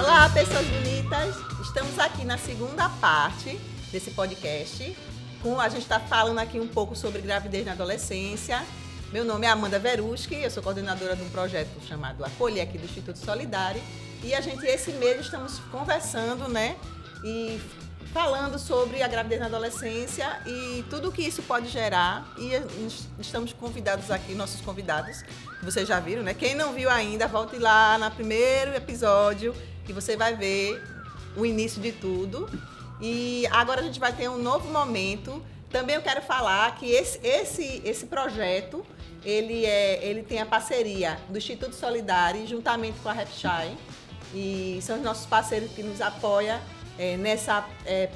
Olá, pessoas bonitas! Estamos aqui na segunda parte desse podcast. A gente está falando aqui um pouco sobre gravidez na adolescência. Meu nome é Amanda Veruski, eu sou coordenadora de um projeto chamado Acolher aqui do Instituto Solidário. E a gente, esse mês, estamos conversando, né? E falando sobre a gravidez na adolescência e tudo que isso pode gerar. E estamos convidados aqui, nossos convidados, que vocês já viram, né? Quem não viu ainda, volte lá no primeiro episódio, que você vai ver o início de tudo. E agora a gente vai ter um novo momento. Também eu quero falar que esse projeto, ele tem a parceria do Instituto Solidário, juntamente com a Repshine, e são os nossos parceiros que nos apoiam nessa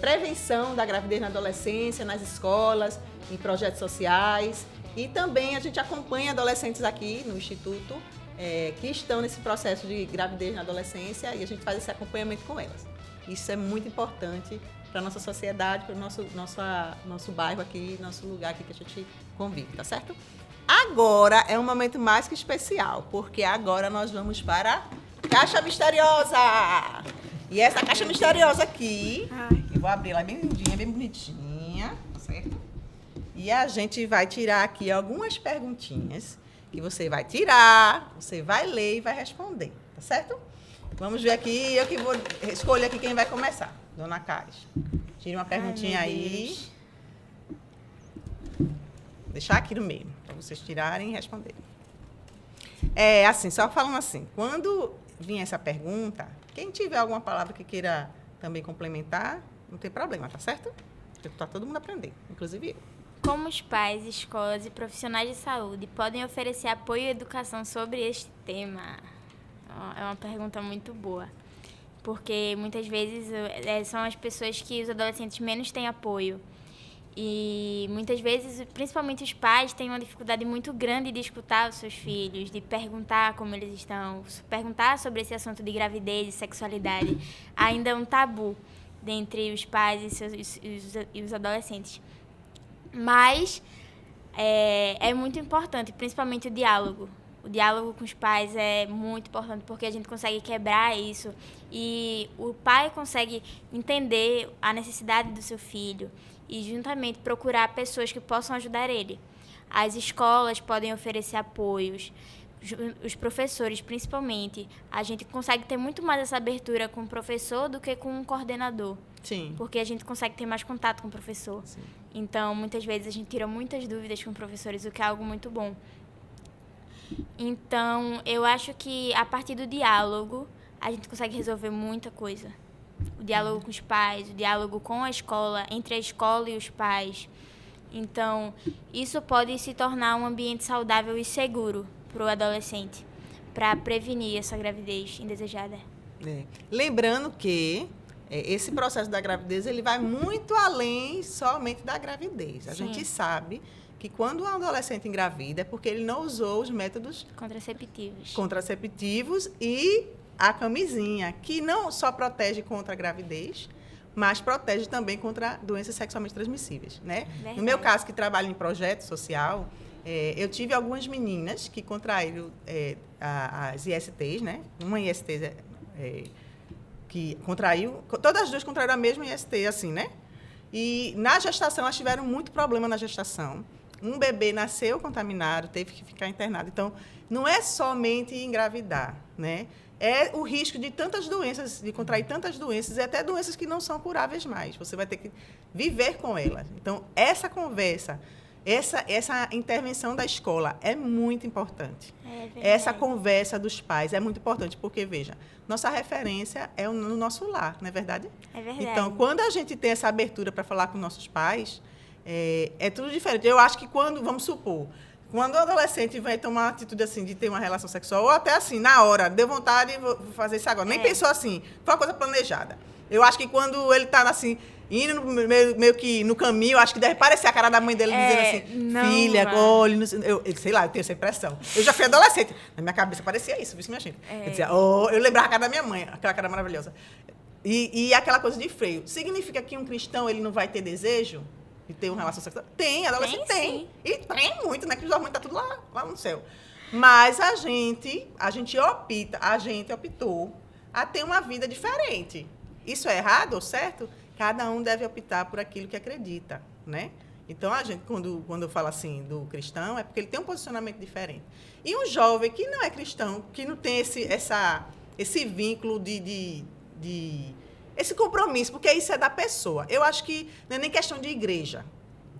prevenção da gravidez na adolescência, nas escolas, em projetos sociais. E também a gente acompanha adolescentes aqui no Instituto que estão nesse processo de gravidez na adolescência e a gente faz esse acompanhamento com elas. Isso é muito importante para a nossa sociedade, para o nosso bairro aqui, nosso lugar aqui que a gente convive, tá certo? Agora é um momento mais que especial, porque agora nós vamos para a Caixa Misteriosa! E essa caixa misteriosa aqui, eu vou abrir ela bem lindinha, bem bonitinha, tá certo? E a gente vai tirar aqui algumas perguntinhas que você vai tirar, você vai ler e vai responder, tá certo? Vamos ver aqui, eu que vou escolher aqui quem vai começar. Dona Caixa, tire uma perguntinha aí. Deixar aqui no meio, para vocês tirarem e responderem. Assim, só falando assim, quando vir essa pergunta, quem tiver alguma palavra que queira também complementar, não tem problema, tá certo? Porque tá todo mundo aprendendo, inclusive eu. Como os pais, escolas e profissionais de saúde podem oferecer apoio e educação sobre este tema? É uma pergunta muito boa, porque muitas vezes são as pessoas que os adolescentes menos têm apoio. E muitas vezes, principalmente os pais, têm uma dificuldade muito grande de escutar os seus filhos, de perguntar como eles estão, perguntar sobre esse assunto de gravidez e sexualidade. Ainda é um tabu dentre os pais e os adolescentes. Mas é muito importante, principalmente o diálogo. O diálogo com os pais é muito importante porque a gente consegue quebrar isso e o pai consegue entender a necessidade do seu filho e juntamente procurar pessoas que possam ajudar ele. As escolas podem oferecer apoios, os professores principalmente. A gente consegue ter muito mais essa abertura com o professor do que com um coordenador. Sim. Porque a gente consegue ter mais contato com o professor. Sim. Então, muitas vezes a gente tira muitas dúvidas com professores, o que é algo muito bom. Então, eu acho que a partir do diálogo, a gente consegue resolver muita coisa. O diálogo com os pais, o diálogo com a escola, entre a escola e os pais. Então, isso pode se tornar um ambiente saudável e seguro para o adolescente, para prevenir essa gravidez indesejada. Lembrando que esse processo da gravidez ele vai muito além somente da gravidez. A Sim. gente sabe que quando um adolescente engravida é porque ele não usou os métodos contraceptivos e a camisinha, que não só protege contra a gravidez, mas protege também contra doenças sexualmente transmissíveis, né? Verdade. No meu caso, que trabalho em projeto social, eu tive algumas meninas que contraíram as ISTs, né? Uma IST que contraiu, todas as duas contraíram a mesma IST, assim, né? E na gestação, elas tiveram muito problema na gestação. Um bebê nasceu contaminado, teve que ficar internado. Então, não é somente engravidar, né? É o risco de tantas doenças, de contrair tantas doenças, e até doenças que não são curáveis mais. Você vai ter que viver com elas. Então, essa conversa, essa intervenção da escola é muito importante. Essa conversa dos pais é muito importante, porque, veja, nossa referência é no nosso lar, não é verdade? É verdade. Então, quando a gente tem essa abertura para falar com nossos pais, é tudo diferente. Eu acho que vamos supor, quando o adolescente vai tomar uma atitude assim, de ter uma relação sexual, ou até assim, na hora, deu vontade, vou fazer isso agora. Nem pensou assim, foi uma coisa planejada. Eu acho que quando ele está assim, indo meio que no caminho, eu acho que deve parecer a cara da mãe dele dizendo assim, não, filha, olhe, eu sei lá, eu tenho essa impressão. Eu já fui adolescente, na minha cabeça parecia isso, viu, minha gente? Eu dizia, eu lembrava a cara da minha mãe, aquela cara maravilhosa. E aquela coisa de freio. Significa que um cristão, ele não vai ter desejo de ter uma relação sexual? Tem, adolescente tem. E tem muito, né? Que os hormônios tá tudo lá no céu. Mas a gente optou a ter uma vida diferente. Isso é errado ou certo? Cada um deve optar por aquilo que acredita, né? Então, a gente, quando eu falo assim do cristão, é porque ele tem um posicionamento diferente. E um jovem que não é cristão, que não tem esse vínculo esse compromisso, porque isso é da pessoa. Eu acho que não é nem questão de igreja.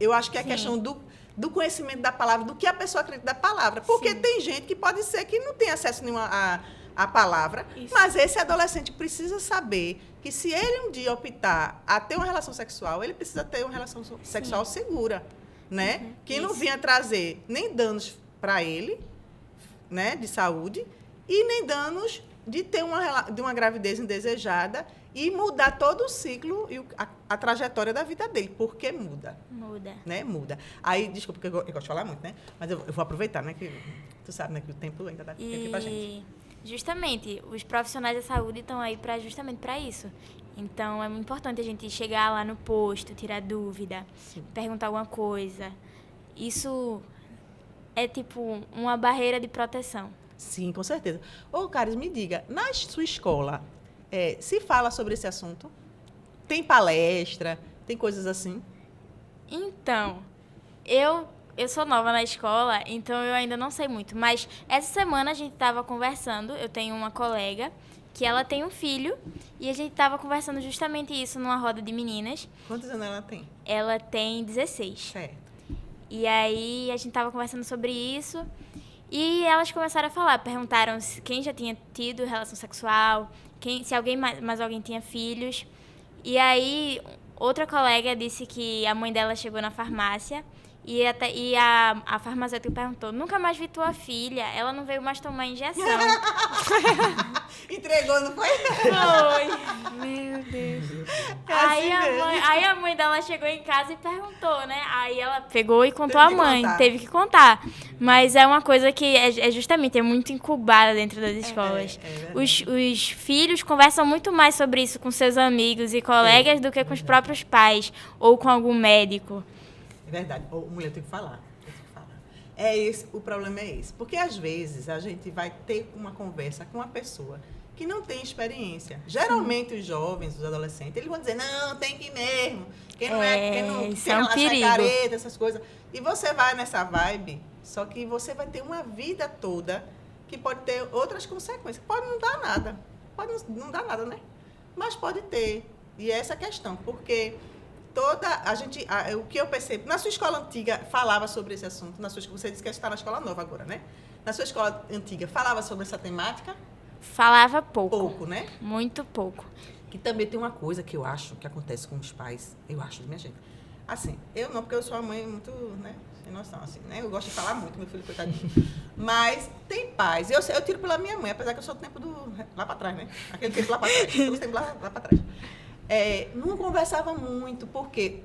Eu acho que é questão do conhecimento da palavra, do que a pessoa acredita da palavra. Porque tem gente que pode ser que não tem acesso nenhum à palavra, mas esse adolescente precisa saber que se ele um dia optar a ter uma relação sexual, ele precisa ter uma relação sexual segura, né? Que não venha trazer nem danos para ele, né, de saúde, e nem danos de ter uma gravidez indesejada e mudar todo o ciclo e a trajetória da vida dele, porque muda. Né? Muda. Aí, desculpa, porque eu gosto de falar muito, né? Mas eu vou aproveitar, né? Que tu sabe, né? Que o tempo ainda dá aqui pra gente. Justamente, os profissionais da saúde estão aí justamente para isso. Então, é muito importante a gente chegar lá no posto, tirar dúvida, perguntar alguma coisa. Isso é, tipo, uma barreira de proteção. Sim, com certeza. Ô, Caris, me diga, na sua escola, se fala sobre esse assunto? Tem palestra? Tem coisas assim? Então, eu sou nova na escola, então eu ainda não sei muito. Mas essa semana a gente estava conversando, eu tenho uma colega que ela tem um filho, e a gente estava conversando justamente isso numa roda de meninas. Quantos anos ela tem? Ela tem 16. Certo. E aí a gente estava conversando sobre isso, e elas começaram a falar, perguntaram quem já tinha tido relação sexual, se mais alguém tinha filhos. E aí outra colega disse que a mãe dela chegou na farmácia e a farmacêutica perguntou: nunca mais vi tua filha, ela não veio mais tomar injeção. Entregou, não foi? Foi. Meu Deus. Aí a mãe dela chegou em casa e perguntou, né? Aí ela pegou e contou à mãe. Teve que contar. Mas é uma coisa que é muito incubada dentro das escolas. Os filhos conversam muito mais sobre isso com seus amigos e colegas do que com os próprios pais ou com algum médico. É verdade. Mulher, eu tenho que falar. O problema é esse. Porque, às vezes, a gente vai ter uma conversa com uma pessoa que não tem experiência. Geralmente, os jovens, os adolescentes, eles vão dizer, não, tem que ir mesmo. Quem não isso é um perigo. Careta, essas coisas. E você vai nessa vibe, só que você vai ter uma vida toda que pode ter outras consequências. Pode não dar nada. Pode não dar nada, né? Mas pode ter. E é essa a questão, porque o que eu percebo, na sua escola antiga falava sobre esse assunto, você disse que está na escola nova agora, né? Na sua escola antiga falava sobre essa temática? Falava pouco. Pouco, né? Muito pouco. Que também tem uma coisa que eu acho que acontece com os pais, minha gente. Assim, eu não, porque eu sou uma mãe muito, né, sem noção, assim, né? Eu gosto de falar muito, meu filho, coitadinho. Mas tem pais, eu tiro pela minha mãe, apesar que eu sou do tempo lá para trás, né? Aquele tempo lá para trás, todo tempo lá para trás. Não conversava muito, porque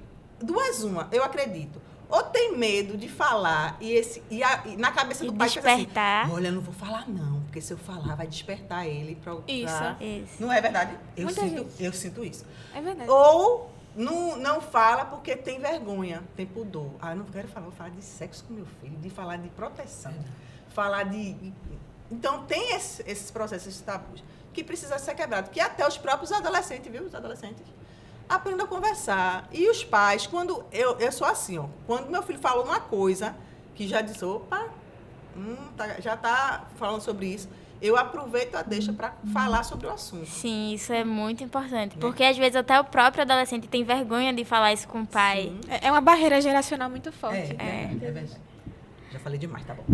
eu acredito, ou tem medo de falar e na cabeça do pai despertar. Assim, olha, eu não vou falar não, porque se eu falar vai despertar ele para Isso. Não é verdade? Eu sinto isso. É verdade. Ou não fala porque tem vergonha, tem pudor. Eu não quero falar, vou falar de sexo com meu filho, de falar de proteção, falar de... Então tem esses processos, esses tabus que precisa ser quebrado, que até os próprios adolescentes, viu? Os adolescentes aprendam a conversar. E os pais, quando eu sou assim, ó, quando meu filho falou uma coisa que já diz, opa, já está falando sobre isso, eu aproveito a deixa para falar sobre o assunto. Sim, isso é muito importante, porque às vezes até o próprio adolescente tem vergonha de falar isso com o pai. Sim. É uma barreira geracional muito forte. É verdade. Já falei demais, tá bom.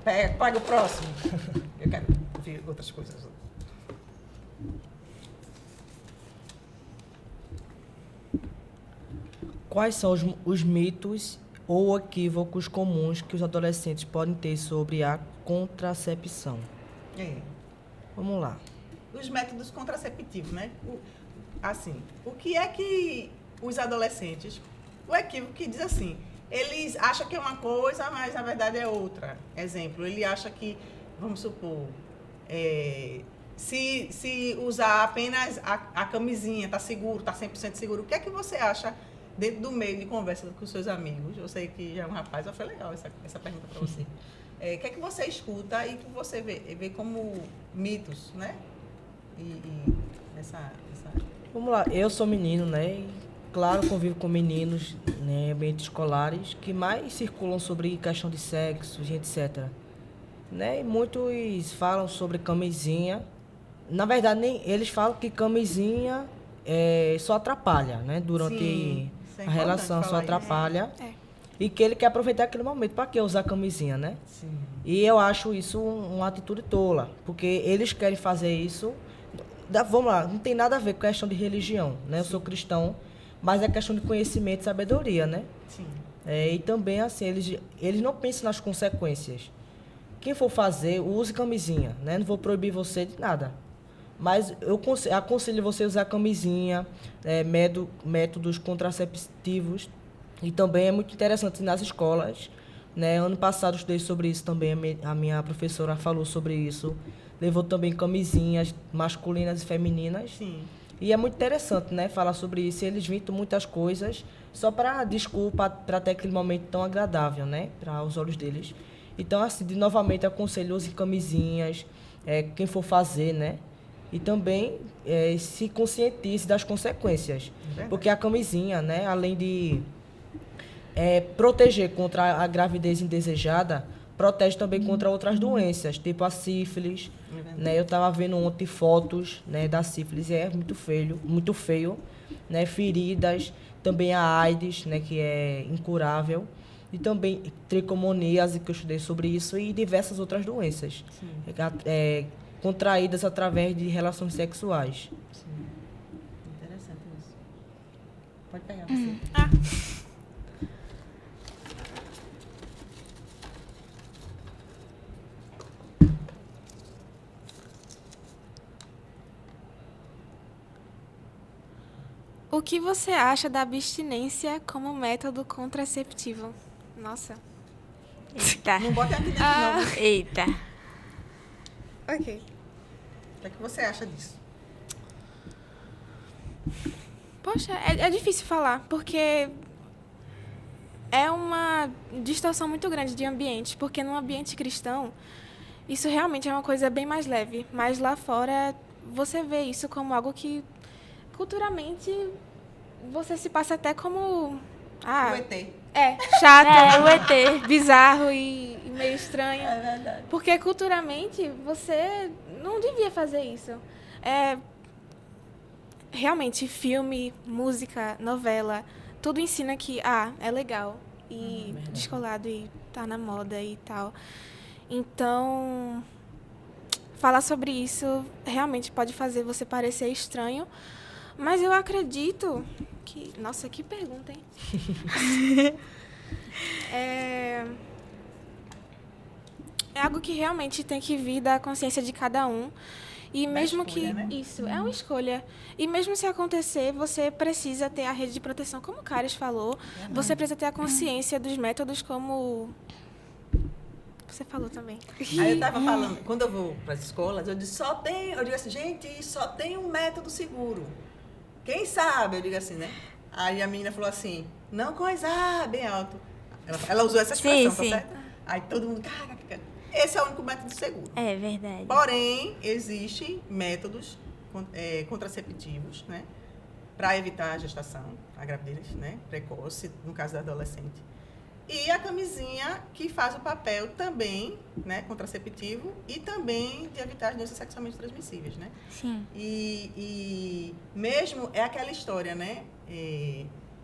Pega o próximo. Eu quero ouvir outras coisas. Quais são os mitos ou equívocos comuns que os adolescentes podem ter sobre a contracepção? Vamos lá. Os métodos contraceptivos, né? O que é que os adolescentes... O equívoco que diz assim, eles acham que é uma coisa, mas na verdade é outra. Exemplo, ele acha que, vamos supor, se usar apenas a camisinha, está seguro, está 100% seguro, o que é que você acha dentro do meio de conversa com os seus amigos? Eu sei que já é um rapaz, foi legal essa pergunta para você. O que é que você escuta e que você vê como mitos, né? essa... Vamos lá, eu sou menino, né? E, claro, convivo com meninos, né, ambientes escolares, que mais circulam sobre questão de sexo, e etc. Né? E muitos falam sobre camisinha. Na verdade, nem eles falam que camisinha só atrapalha, né? Durante Sim, isso é a relação, importante só falar isso. atrapalha. É. E que ele quer aproveitar aquele momento. Para que usar camisinha, né? Sim. E eu acho isso uma atitude tola, porque eles querem fazer isso. Vamos lá, não tem nada a ver com questão de religião, né? Eu sou cristão, mas é questão de conhecimento e sabedoria, né? Sim. E também, assim, eles não pensam nas consequências. Quem for fazer, use camisinha, né? Não vou proibir você de nada. Mas eu aconselho você a usar camisinha, métodos contraceptivos. E também é muito interessante nas escolas, né? Ano passado eu estudei sobre isso também, a minha professora falou sobre isso. Levou também camisinhas masculinas e femininas. Sim. E é muito interessante, né, falar sobre isso. E eles inventam muitas coisas só para desculpa, para ter aquele momento tão agradável, né, para os olhos deles. Então, assim, novamente, aconselho use camisinhas, quem for fazer, né, e também se conscientize das consequências. Verdade. Porque a camisinha, né, além de proteger contra a gravidez indesejada, protege também contra outras doenças, tipo a sífilis, né? Eu estava vendo ontem fotos, né, da sífilis, é muito feio, né? Feridas, também a AIDS, né, que é incurável, e também tricomoníase, que eu estudei sobre isso, e diversas outras doenças, contraídas através de relações sexuais. Sim. Interessante isso. Pode pegar você. O que você acha da abstinência como método contraceptivo? Nossa. Eita. Não bota aqui dentro, não. viu? Eita. Ok. O que você acha disso? Poxa, é difícil falar, porque é uma distorção muito grande de ambiente, porque num ambiente cristão, isso realmente é uma coisa bem mais leve, mas lá fora você vê isso como algo que, culturalmente, você se passa até como... O ET. Chato, O ET. bizarro e meio estranho. É verdade. Porque culturalmente você não devia fazer isso. Realmente, filme, música, novela, tudo ensina que é legal e descolado e tá na moda e tal. Então, falar sobre isso realmente pode fazer você parecer estranho, mas eu acredito que... Nossa, que pergunta, hein? É algo que realmente tem que vir da consciência de cada um. E mesmo escolha, que... né? Isso, é uma escolha. E mesmo se acontecer, você precisa ter a rede de proteção, como o Caris falou. Você precisa ter a consciência dos métodos, como você falou também. Aí eu tava falando, quando eu vou para as escolas, eu digo assim, gente, só tem um método seguro. Quem sabe? Eu digo assim, né? Aí a menina falou assim, não coisar, bem alto. Ela usou essa expressão, Sim. tá certo? Aí todo mundo, esse é o único método seguro. É verdade. Porém, existem métodos contraceptivos, né? Para evitar a gestação, a gravidez, né? Precoce, no caso da adolescente. E a camisinha, que faz o papel também, né, contraceptivo e também de evitar as doenças sexualmente transmissíveis, né? Sim. E mesmo é aquela história, né?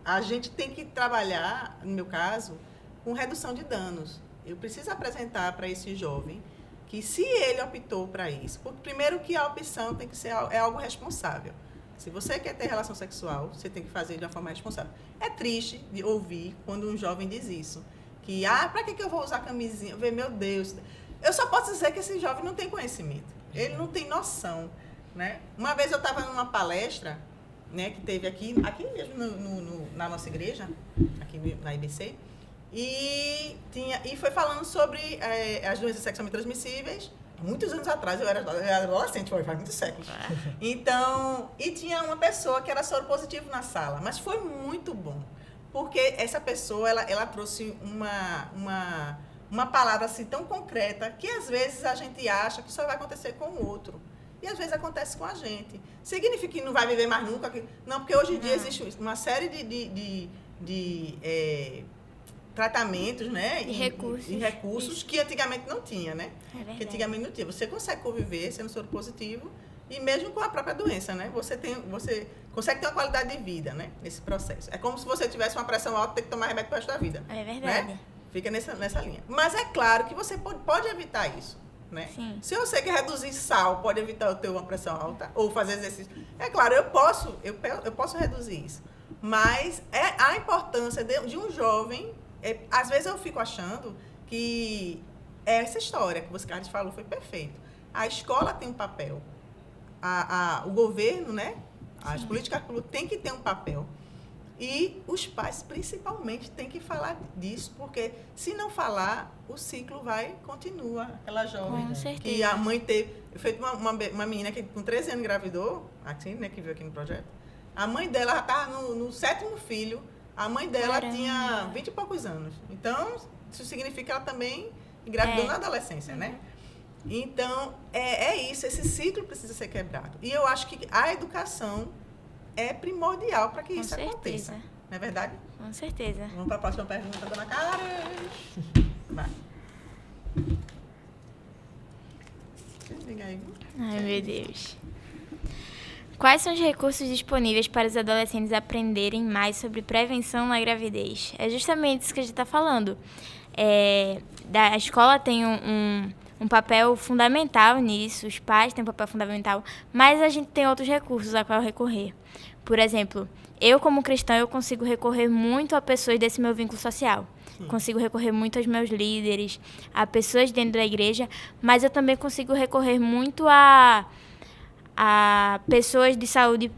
A gente tem que trabalhar, no meu caso, com redução de danos. Eu preciso apresentar para esse jovem que se ele optou para isso, porque primeiro que a opção tem que ser algo responsável. Se você quer ter relação sexual, você tem que fazer de uma forma responsável. É triste de ouvir quando um jovem diz isso. Que, para que eu vou usar camisinha? Meu Deus. Eu só posso dizer que esse jovem não tem conhecimento. Ele não tem noção, né? Uma vez eu estava numa palestra, né, que teve aqui mesmo na nossa igreja, aqui na IBC, e foi falando sobre as doenças sexualmente transmissíveis. Muitos anos atrás, eu era adolescente, faz muitos séculos. Então, e tinha uma pessoa que era soropositivo na sala, mas foi muito bom, porque essa pessoa, ela trouxe uma palavra assim tão concreta, que às vezes a gente acha que só vai acontecer com o outro. E às vezes acontece com a gente. Significa que não vai viver mais nunca? Não, porque hoje em dia existe uma série de tratamentos, né? E recursos que antigamente não tinha, né? Que antigamente não tinha. Você consegue conviver sendo soro positivo e mesmo com a própria doença, né? Você consegue ter uma qualidade de vida, né? Nesse processo. É como se você tivesse uma pressão alta e ter que tomar remédio para o resto da vida. É verdade. Né? Fica nessa linha. Mas é claro que você pode evitar isso, né? Sim. Se você quer reduzir sal, pode evitar eu ter uma pressão alta ou fazer exercício. É claro, eu posso reduzir isso. Mas a importância de um jovem, às vezes eu fico achando que essa história que você Carlos falou foi perfeito. A escola tem um papel, o governo, né? As políticas públicas têm que ter um papel. E os pais, principalmente, têm que falar disso, porque se não falar, o ciclo continua. Aquela jovem Com certeza. que a mãe teve... Feito uma menina que com 13 anos engravidou, assim, né, que veio aqui no projeto. A mãe dela já estava no 7º filho. A mãe dela tinha 20 e poucos anos. Então, isso significa que ela também engravidou na adolescência, né? Então, é isso. Esse ciclo precisa ser quebrado. E eu acho que a educação é primordial para que isso aconteça. Não é verdade? Com certeza. Vamos para a próxima pergunta, dona Caras. Vai. Liga aí. Ai, meu Deus. Quais são os recursos disponíveis para os adolescentes aprenderem mais sobre prevenção na gravidez? É justamente isso que a gente está falando. A escola tem um papel fundamental nisso, os pais têm um papel fundamental, mas a gente tem outros recursos a qual recorrer. Por exemplo, eu como cristã, eu consigo recorrer muito a pessoas desse meu vínculo social. Consigo recorrer muito aos meus líderes, a pessoas dentro da igreja, mas eu também consigo recorrer muito a pessoas de saúde,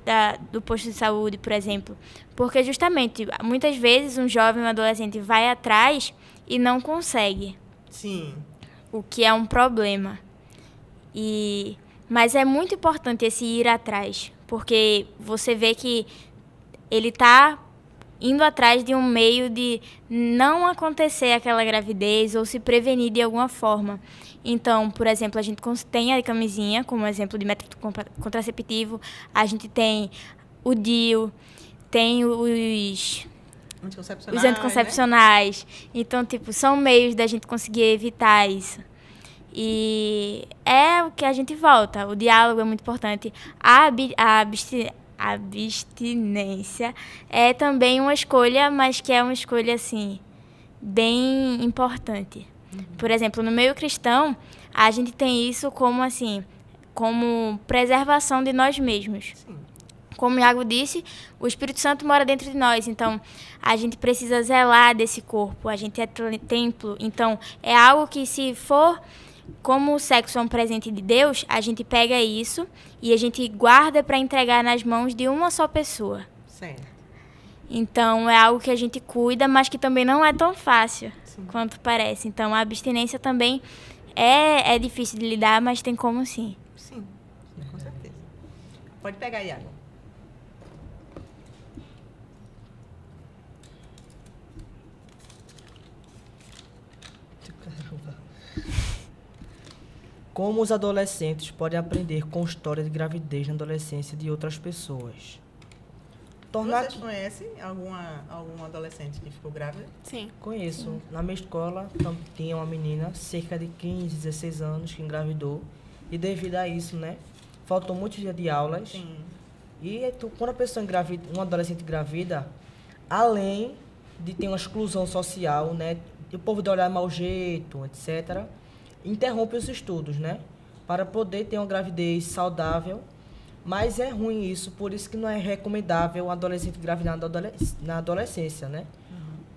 do posto de saúde, por exemplo. Porque justamente, muitas vezes um jovem, um adolescente vai atrás e não consegue. Sim. O que é um problema. Mas é muito importante esse ir atrás, porque você vê que ele está indo atrás de um meio de não acontecer aquela gravidez ou se prevenir de alguma forma. Então, por exemplo, a gente tem a camisinha como exemplo de método contraceptivo, a gente tem o DIU, tem os anticoncepcionais. Né? Então, são meios da gente conseguir evitar isso. E é o que a gente volta. O diálogo é muito importante. A abstinência é também uma escolha, mas que é uma escolha, assim, bem importante. Por exemplo, no meio cristão, a gente tem isso como preservação de nós mesmos. Sim. Como o Iago disse, o Espírito Santo mora dentro de nós, então a gente precisa zelar desse corpo, a gente é templo, então é algo que, se for, como o sexo é um presente de Deus, a gente pega isso e a gente guarda para entregar nas mãos de uma só pessoa. Certo. Então é algo que a gente cuida, mas que também não é tão fácil quanto parece. Então a abstinência também é difícil de lidar, mas tem como sim. Sim, com certeza. Pode pegar, Iago. Como os adolescentes podem aprender com história de gravidez na adolescência de outras pessoas? Vocês conhecem algum adolescente que ficou grávida? Sim. Conheço. Sim. Na minha escola tinha uma menina, cerca de 15, 16 anos, que engravidou. E devido a isso, né, faltou muitos dias de aulas. Sim. E quando a pessoa engravida, um adolescente engravida, além de ter uma exclusão social, né, o povo de olhar mau jeito, etc., interrompe os estudos, né, para poder ter uma gravidez saudável. Mas é ruim isso, por isso que não é recomendável um adolescente engravidar na adolescência, né?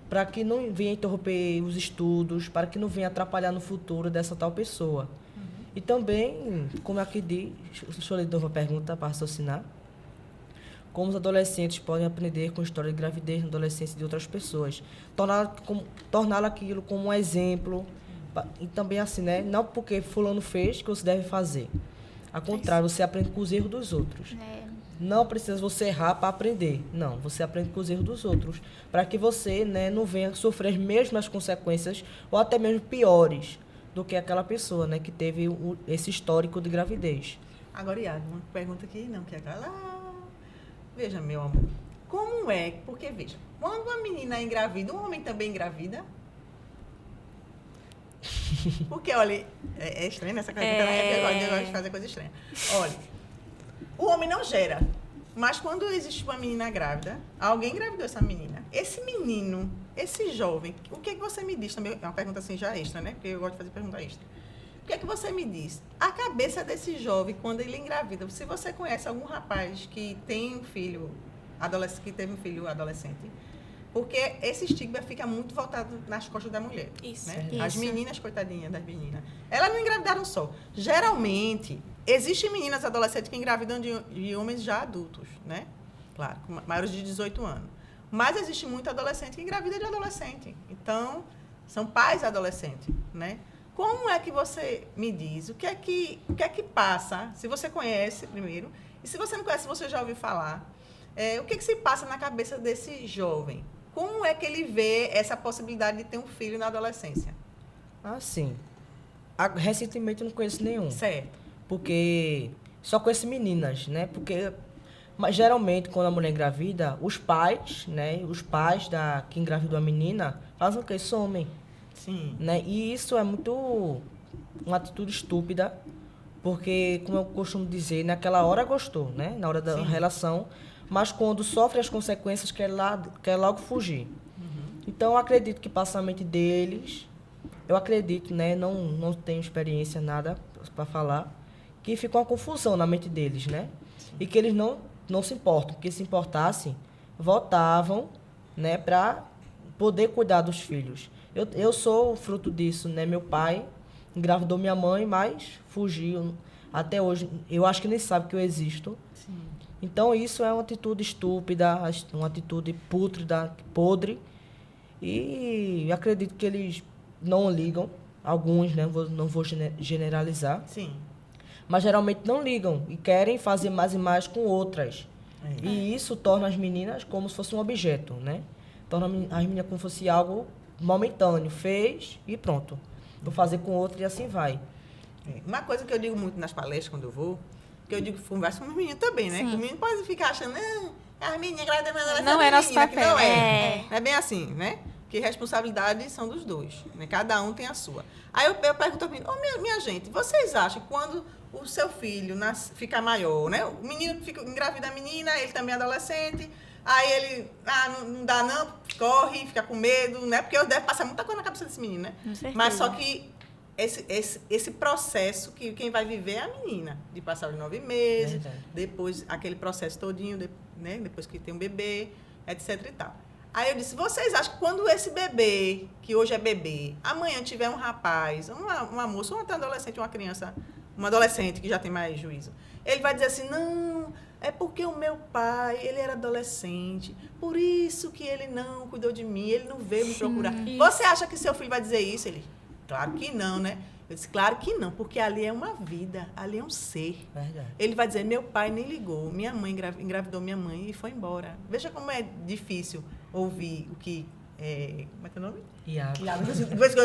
Para que não venha interromper os estudos, para que não venha atrapalhar no futuro dessa tal pessoa. E também, como aqui diz, deixa eu ler de novo a pergunta para raciocinar. Como os adolescentes podem aprender com a história de gravidez na adolescência de outras pessoas. Torná-lo aquilo como um exemplo. E também assim, né? Não porque fulano fez que você deve fazer. Ao contrário, você aprende com os erros dos outros. Não precisa você errar para aprender. Não, você aprende com os erros dos outros. Para que você, né, não venha sofrer as mesmas consequências ou até mesmo piores do que aquela pessoa, né, que teve esse histórico de gravidez. Agora, Iago, uma pergunta que não quer calar. Veja, meu amor, como é? Porque, veja, quando uma menina engravida, um homem também engravida? Porque, olha, é estranho essa coisa, eu gosto de fazer coisa estranha. Olha, o homem não gera, mas quando existe uma menina grávida, alguém engravidou essa menina. Esse menino, esse jovem, o que é que você me diz também? É uma pergunta assim já extra, né? Porque eu gosto de fazer pergunta extra. O que é que você me diz? A cabeça desse jovem, quando ele engravida, se você conhece algum rapaz que tem um filho adolescente, que teve um filho adolescente, porque esse estigma fica muito voltado nas costas da mulher. Isso. Né? Isso. As meninas, coitadinhas das meninas, elas não engravidaram só. Geralmente, existem meninas adolescentes que engravidam de homens já adultos, né? Claro, maiores de 18 anos. Mas existe muito adolescente que engravida de adolescente. Então, são pais adolescentes, né? Como é que você me diz? O que é que passa? Se você conhece, primeiro. E se você não conhece, você já ouviu falar. O que se passa na cabeça desse jovem? Como é que ele vê essa possibilidade de ter um filho na adolescência? Assim, recentemente eu não conheço nenhum. Certo. Porque só conheço meninas, né? Porque mas, geralmente, quando a mulher engravida, os pais, né? Os pais que engravidou a menina fazem o quê? Somem. Sim. Né? E isso é muito uma atitude estúpida, porque, como eu costumo dizer, naquela hora gostou, né? Na hora da Sim. relação, mas quando sofre as consequências, quer logo fugir. Então, eu acredito que passa a mente deles, eu acredito, né? Não tenho experiência, nada para falar, que fica uma confusão na mente deles, né? E que eles não se importam, porque se importassem, votavam, né? Para poder cuidar dos filhos. Eu sou fruto disso, né? Meu pai engravidou minha mãe, mas fugiu. Até hoje, eu acho que nem sabe que eu existo. Sim. Então, isso é uma atitude estúpida, uma atitude pútrida, podre. E acredito que eles não ligam. Alguns, né? Não vou generalizar. Sim. Mas, geralmente, não ligam e querem fazer mais e mais com outras. E isso torna as meninas como se fosse um objeto, né? Torna as meninas como se fosse algo momentâneo. Fez e pronto. Vou fazer com outra e assim vai. Uma coisa que eu digo muito nas palestras, quando eu vou, que eu digo, converso com os meninos também, né? Que os meninos podem ficar achando, as meninas grávidas Não é nosso papel. Não é. Não é bem assim, né? Que responsabilidades são dos dois, né? Cada um tem a sua. Aí eu pergunto ao menino, minha gente, vocês acham que quando o seu filho fica maior, né? O menino engravida a menina, ele também é adolescente, aí ele, não dá não, corre, fica com medo, né? Porque deve passar muita coisa na cabeça desse menino, né? Com certeza. Mas só que esse processo que quem vai viver é a menina, de passar os 9 meses, Verdade. depois aquele processo todinho, né? Depois que tem um bebê, etc e tal. Aí eu disse, vocês acham que quando esse bebê, que hoje é bebê, amanhã tiver um rapaz, uma moça, um adolescente, uma criança, um adolescente que já tem mais juízo, ele vai dizer assim, não, é porque o meu pai, ele era adolescente, por isso que ele não cuidou de mim, ele não veio me procurar. Isso. Você acha que seu filho vai dizer isso? Ele, claro que não, né? Eu disse, claro que não, porque ali é uma vida, ali é um ser. Verdade. Ele vai dizer, meu pai nem ligou, minha mãe engravidou minha mãe e foi embora. Veja como é difícil ouvir o que... como é teu nome? Iago. De vez em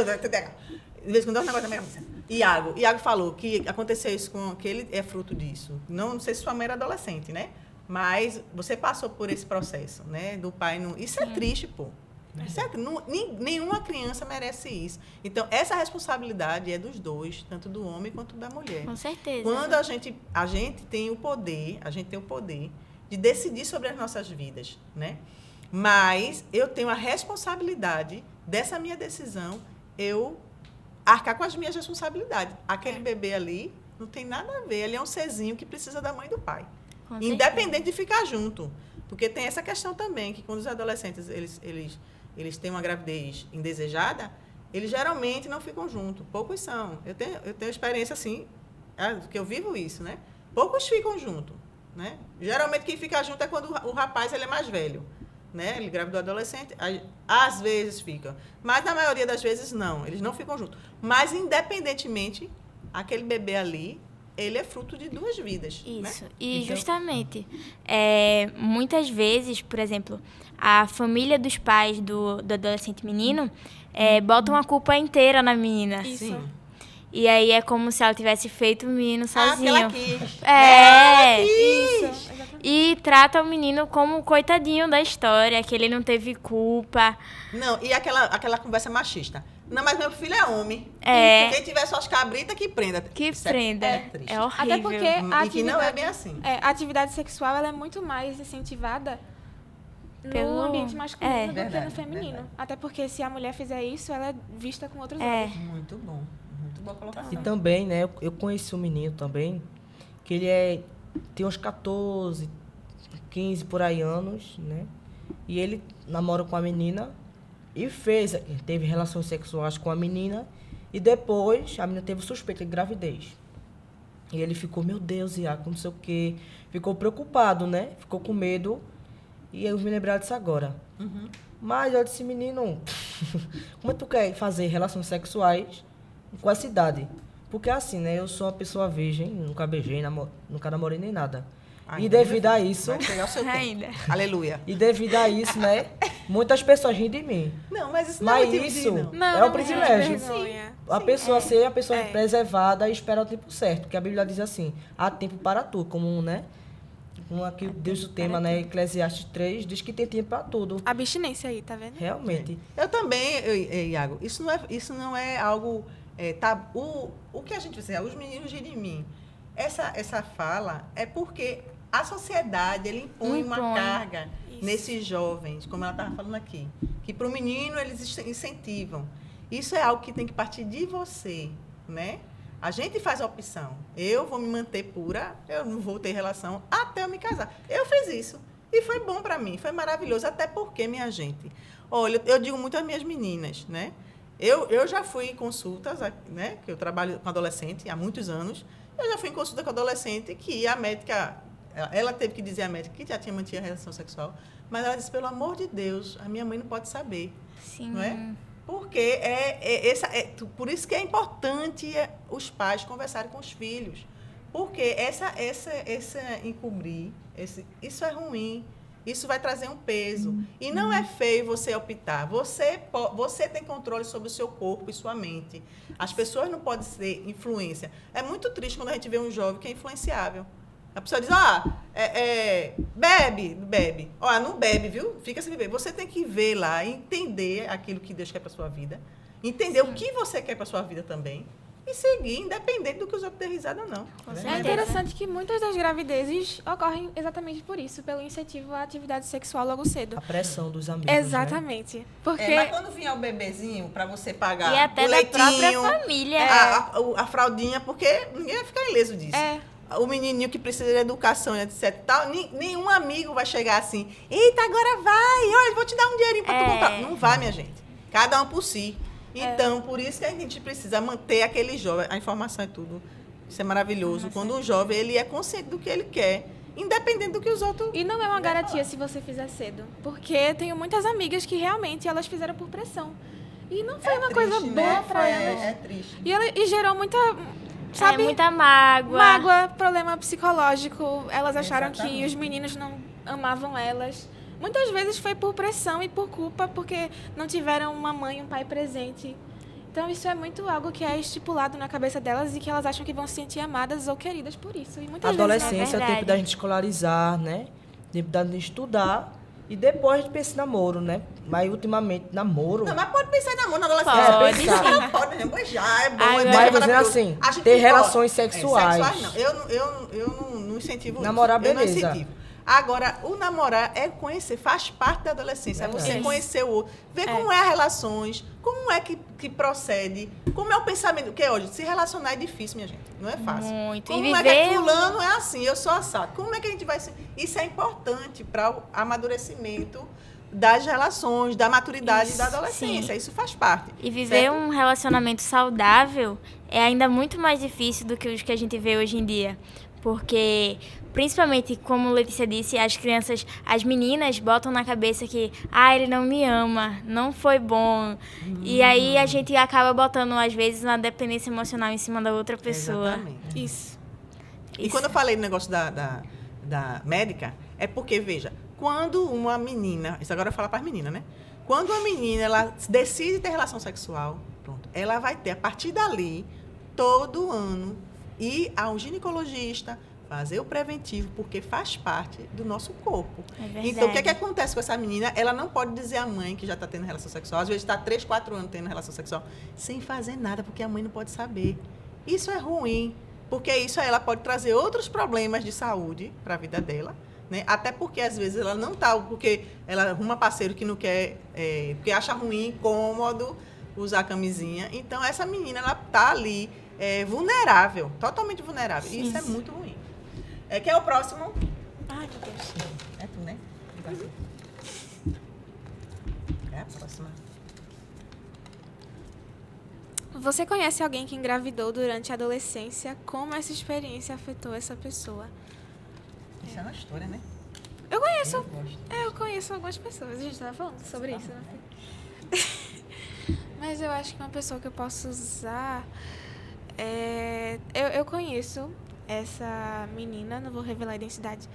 quando dá um negócio na minha cabeça. Iago falou que aconteceu isso que ele é fruto disso. Não sei se sua mãe era adolescente, né? Mas você passou por esse processo, né? Do pai não... Isso é triste, pô. Certo? Nenhuma criança merece isso. Então, essa responsabilidade é dos dois, tanto do homem quanto da mulher. Com certeza. Quando a gente tem o poder, de decidir sobre as nossas vidas, né? Mas eu tenho a responsabilidade dessa minha decisão, eu arcar com as minhas responsabilidades. Aquele bebê ali não tem nada a ver, ele é um serzinho que precisa da mãe e do pai. Com certeza. Independente de ficar junto. Porque tem essa questão também, que quando os adolescentes eles têm uma gravidez indesejada, eles geralmente não ficam juntos. Poucos são. Eu tenho experiência assim, que eu vivo isso, né? Poucos ficam juntos, né? Geralmente quem fica junto é quando o rapaz ele é mais velho, né? Ele engravidou adolescente, às vezes fica. Mas na maioria das vezes não, eles não ficam juntos. Mas independentemente, aquele bebê ali, ele é fruto de duas vidas. Isso. Né? E Então- justamente, muitas vezes, por exemplo, a família dos pais do adolescente menino botam a culpa inteira na menina. Isso. Sim. E aí é como se ela tivesse feito o menino sozinho. Aquela aqui. É. Isso, exatamente. E trata o menino como o coitadinho da história, que ele não teve culpa. Não, e aquela conversa machista. Não, mas meu filho é homem. É. Quem tiver suas cabritas, que prenda. Que Isso prenda. É triste. É horrível. Até porque a E que não é atividade, bem assim. a atividade sexual ela é muito mais incentivada Pelo- no ambiente masculino é. do que Verdade, no feminino. verdade. Até porque se a mulher fizer isso, ela é vista com outros É. olhos. Muito bom. Muito boa colocação. E também, né, eu conheci um menino também, que ele tem uns 14, 15 por aí anos, né? E ele namora com a menina e teve relações sexuais com a menina e depois a menina teve suspeita de gravidez. E ele ficou, meu Deus, Iaco, não sei o quê. Ficou preocupado, né? Ficou com medo. E eu me lembrei disso agora. Uhum. Mas eu disse, menino, como é que tu quer fazer relações sexuais com essa idade? Porque assim, né? Eu sou uma pessoa virgem, nunca beijei, nunca namorei nem nada. E Ainda, devido meu a filho, isso, vai chegar o seu tempo. Ainda. Aleluia. e devido a isso, né? Muitas pessoas riem de mim. Não, mas isso não é Mas motivo de isso não. Não, é não um privilégio. vergonha. A pessoa ser a pessoa É. preservada e esperar o tempo certo. Porque a Bíblia diz assim, há tempo para tudo. Como, né? Como aqui Deus o tema, né? Eclesiastes 3 diz que tem tempo para tudo. Abstinência aí, tá vendo? Realmente. Eu também, Iago, isso não é algo tabu. O que a gente diz, os meninos riem de mim. Essa fala é porque a sociedade ele impõe uma Impõe. carga Isso. nesses jovens, como ela estava falando aqui, que para o menino eles incentivam. Isso é algo que tem que partir de você, né? A gente faz a opção. Eu vou me manter pura, eu não vou ter relação até eu me casar. Eu fiz isso. E foi bom para mim, foi maravilhoso. Até porque, minha gente, olha, eu digo muito às minhas meninas, né? Eu já fui em consultas, né? Que eu trabalho com adolescente há muitos anos. Eu já fui em consulta com adolescente que a médica, ela teve que dizer à médica que já tinha mantido a relação sexual, mas ela disse, pelo amor de Deus, a minha mãe não pode saber. Sim. Não é? Porque por isso que é importante os pais conversarem com os filhos. Porque essa encobrir, isso é ruim. Isso vai trazer um peso. E não é feio você optar. Você tem controle sobre o seu corpo e sua mente. As pessoas não podem ser influência. É muito triste quando a gente vê um jovem que é influenciável. A pessoa diz, bebe. Olha, não bebe, viu? Fica sem beber. Você tem que ver lá, entender aquilo que Deus quer para sua vida. Entender o que você quer para sua vida também. E seguir, independente do que os outros dêem risada ou não. Com É certeza. interessante que muitas das gravidezes ocorrem exatamente por isso, pelo incentivo à atividade sexual logo cedo. A pressão dos amigos, né? Exatamente. Porque Mas quando vier o bebezinho, para você pagar E até o da própria leitinho, família. a fraldinha, porque ninguém vai ficar ileso disso. O menininho que precisa de educação, etc e tal, nenhum amigo vai chegar assim, eita, agora vai, olha, vou te dar um dinheirinho para tu comprar. Não vai, minha gente. Cada um por si. Então, por isso que a gente precisa manter aquele jovem. A informação é tudo. Isso é maravilhoso. Quando um jovem ele é consciente do que ele quer, independente do que os outros... E não é uma garantia se você fizer cedo. Porque tenho muitas amigas que realmente elas fizeram por pressão. E não foi uma coisa triste, boa né? pra elas. É triste. E gerou muita, sabe, muita mágoa. mágoa, problema psicológico. Elas acharam que Exatamente. os meninos não amavam elas. Muitas vezes foi por pressão e por culpa, porque não tiveram uma mãe e um pai presente. Então, isso é muito algo que é estipulado na cabeça delas e que elas acham que vão se sentir amadas ou queridas por isso. E A muitas adolescência é o verdade. tempo da gente escolarizar, né? Tempo da gente estudar. E depois a gente pensa em namoro, né? Mas ultimamente, namoro... Não, mas pode pensar em namoro na adolescência. Pode, pensar. Não, pode, né? Beijar, é bom, Agora- é bom, Mas é dizendo maravilhoso. assim, A gente ter não relações pode. sexuais. Sexuais não. Eu não incentivo Namorar, isso. Eu beleza. não incentivo. Agora, o namorar é conhecer, faz parte da adolescência. É você Verdade. conhecer o outro, ver como é as relações, como é que procede, como é o pensamento. Porque hoje, se relacionar é difícil, minha gente. Não é fácil. Muito. E Como é viver que fulano é assim, eu sou assado. Como é que a gente vai se... Isso é importante para o amadurecimento das relações, da maturidade Isso, da adolescência. Isso faz parte. E viver certo? um relacionamento saudável é ainda muito mais difícil do que os que a gente vê hoje em dia. Porque, principalmente, como Letícia disse, as crianças, as meninas botam na cabeça que, ele não me ama, não foi bom. E aí a gente acaba botando, às vezes, uma dependência emocional em cima da outra pessoa. Exatamente. Isso. E quando eu falei no negócio da médica, é porque, veja, quando uma menina, isso agora eu falo para as meninas, né? Quando uma menina ela decide ter relação sexual, pronto, ela vai ter, a partir dali, todo ano ir a um ginecologista, fazer o preventivo, porque faz parte do nosso corpo. É verdade. Então, o que acontece com essa menina? Ela não pode dizer à mãe que já está tendo relação sexual, às vezes está 3, 4 anos tendo relação sexual, sem fazer nada, porque a mãe não pode saber. Isso é ruim, porque isso ela pode trazer outros problemas de saúde para a vida dela, né? Até porque, às vezes, ela não está, porque ela arruma parceiro que não quer, porque acha ruim, incômodo, usar camisinha. Então, essa menina, ela está ali vulnerável, totalmente vulnerável. E isso é muito ruim. Quem é o próximo? Ai, meu Deus. É tu, né? É a próxima. Você conhece alguém que engravidou durante a adolescência? Como essa experiência afetou essa pessoa? Isso é uma história, né? Eu conheço. Eu gosto. Eu conheço algumas pessoas. A gente estava falando sobre isso, né? Mas eu acho que uma pessoa que eu posso usar eu conheço essa menina, não vou revelar a identidade,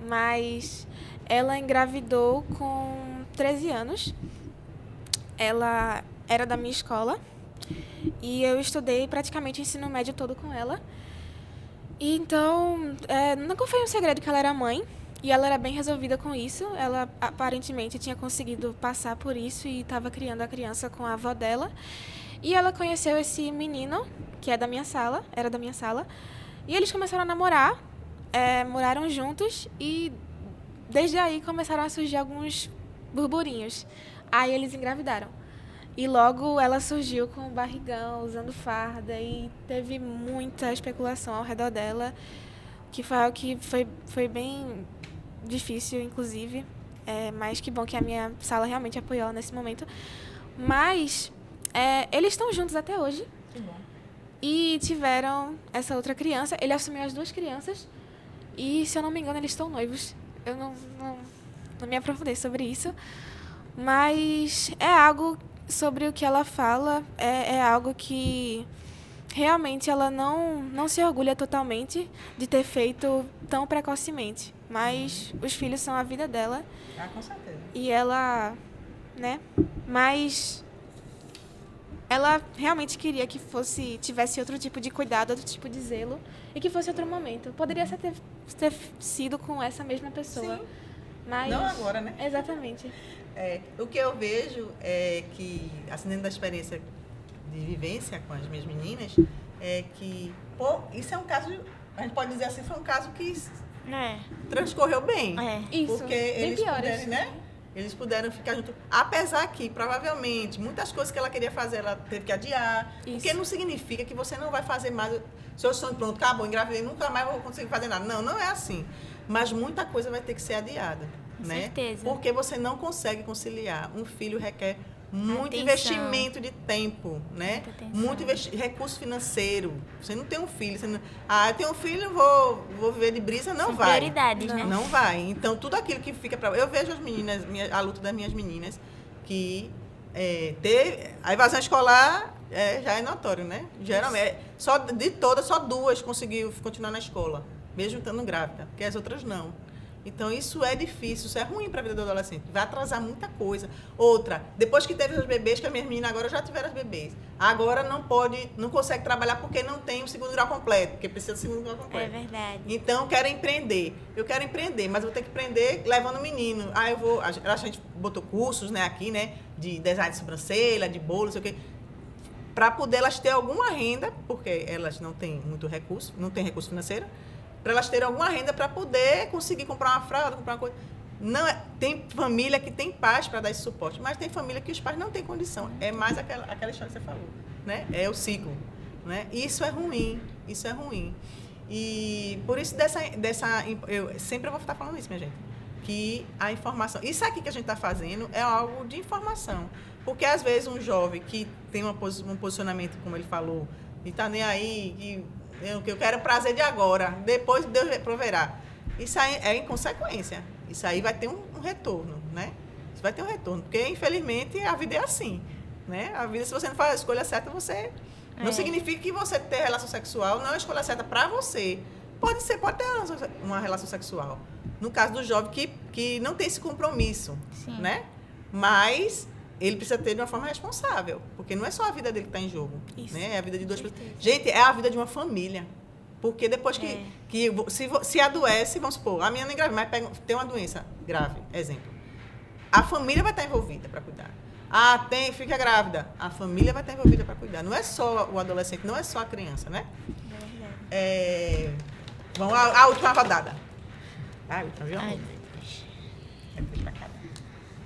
mas ela engravidou com 13 anos. Ela era da minha escola e eu estudei praticamente o ensino médio todo com ela. E então, nunca foi um segredo que ela era mãe e ela era bem resolvida com isso. Ela aparentemente tinha conseguido passar por isso e estava criando a criança com a avó dela. E ela conheceu esse menino, que era da minha sala, e eles começaram a namorar, moraram juntos e desde aí começaram a surgir alguns burburinhos. Aí eles engravidaram. E logo ela surgiu com um barrigão, usando farda, e teve muita especulação ao redor dela, que foi algo que foi bem difícil, inclusive. Mas que bom que a minha sala realmente apoiou ela nesse momento. Mas eles estão juntos até hoje. Que bom. E tiveram essa outra criança. Ele assumiu as 2 crianças. E, se eu não me engano, eles estão noivos. Eu não me aprofundei sobre isso. Mas é algo sobre o que ela fala. É algo que realmente ela não se orgulha totalmente de ter feito tão precocemente. Mas os filhos são a vida dela. Ah, com certeza. E ela, né? Mas ela realmente queria que tivesse outro tipo de cuidado, outro tipo de zelo, e que fosse outro momento. Poderia ter sido com essa mesma pessoa. Sim. Mas Não agora, né? Exatamente. O que eu vejo é que, assim, dentro da experiência de vivência com as minhas meninas, é que, isso é um caso, a gente pode dizer assim, foi um caso que transcorreu bem. Isso. Porque bem eles piores. puderam, né? Eles puderam ficar juntos. Apesar que, provavelmente, muitas coisas que ela queria fazer, ela teve que adiar. Isso. Porque não significa que você não vai fazer mais. Se eu estou pronto, acabou, engravidei, nunca mais vou conseguir fazer nada. Não é assim. Mas muita coisa vai ter que ser adiada. Com né? certeza. Porque você não consegue conciliar. Um filho requer muito Atenção. investimento de tempo, né? Muita atenção. Muito recurso financeiro. Você não tem um filho. Você não, eu tenho um filho, vou viver de brisa, não São vai. prioridades, né? Não vai. Então, tudo aquilo que fica para... Eu vejo as meninas, a luta das minhas meninas, que a evasão escolar já é notório, né? Geralmente, só 2 conseguiu continuar na escola, mesmo estando grávida, porque as outras não. Então, isso é difícil, isso é ruim para a vida do adolescente. Vai atrasar muita coisa. Outra, depois que teve os bebês, que as minhas meninas agora já tiveram os bebês. Agora não consegue trabalhar porque não tem o segundo grau completo, porque precisa do segundo grau completo. É verdade. Então, quero empreender. Eu quero empreender, mas eu vou ter que empreender levando o menino. A gente botou cursos, né, aqui, né, de design de sobrancelha, de bolo, não sei o quê, para poder elas ter alguma renda, porque elas não têm muito recurso, não têm recurso financeiro, para elas terem alguma renda para poder conseguir comprar uma fralda, comprar uma coisa. Tem família que tem pais para dar esse suporte, mas tem família que os pais não têm condição. É mais aquela história que você falou, né? É o ciclo, né? Isso é ruim. E por isso eu sempre vou estar falando isso, minha gente, que a informação, isso aqui que a gente está fazendo é algo de informação, porque às vezes um jovem que tem um posicionamento, como ele falou, e está nem aí, que eu quero prazer de agora, depois Deus proverá. Isso aí é inconsequência. Isso aí vai ter um retorno, né? Isso vai ter um retorno, porque infelizmente a vida é assim, né? A vida, se você não faz a escolha certa, você não significa que você ter relação sexual não é a escolha certa para você. Pode ter uma relação sexual. No caso do jovem que não tem esse compromisso, Sim. né? Mas ele precisa ter de uma forma responsável, porque não é só a vida dele que está em jogo, Isso. né? É a vida de duas pessoas. Gente, é a vida de uma família. Porque depois se adoece, vamos supor, a menina engravida, mas tem uma doença grave, exemplo. A família vai estar envolvida para cuidar. Fica grávida, a família vai estar envolvida para cuidar. Não é só o adolescente, não é só a criança, né? Vamos à última rodada. A última, viu? Ai, meu Deus.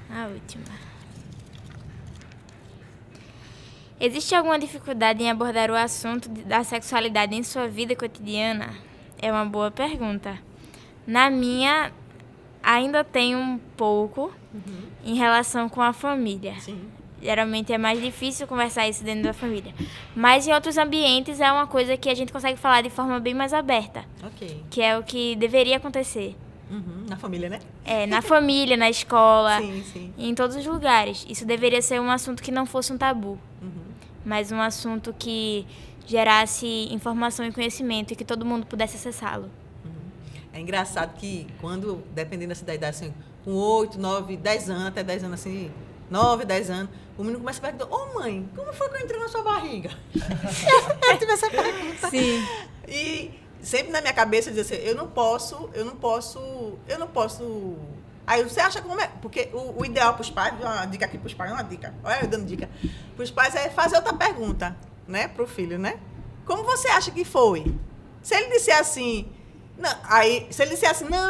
A última. Existe alguma dificuldade em abordar o assunto da sexualidade em sua vida cotidiana? É uma boa pergunta. Na minha, ainda tem um pouco em relação com a família. Sim. Geralmente é mais difícil conversar isso dentro da família. Mas em outros ambientes é uma coisa que a gente consegue falar de forma bem mais aberta. Ok. Que é o que deveria acontecer. Na família, né? Na família, na escola, Sim, sim. em todos os lugares. Isso deveria ser um assunto que não fosse um tabu. Mas um assunto que gerasse informação e conhecimento e que todo mundo pudesse acessá-lo. É engraçado que quando, dependendo da idade, assim, com 8, 9, 10 anos, até 10 anos, assim, 9, 10 anos, o menino começa a perguntar, mãe, como foi que eu entrei na sua barriga? Eu tive essa pergunta. Sim. E sempre na minha cabeça eu dizia assim, eu não posso. Aí você acha como é? Porque o ideal para os pais, uma dica aqui para os pais, uma dica, olha eu dando dica, para os pais é fazer outra pergunta, né, para o filho, né? Como você acha que foi? Se ele disser assim, não,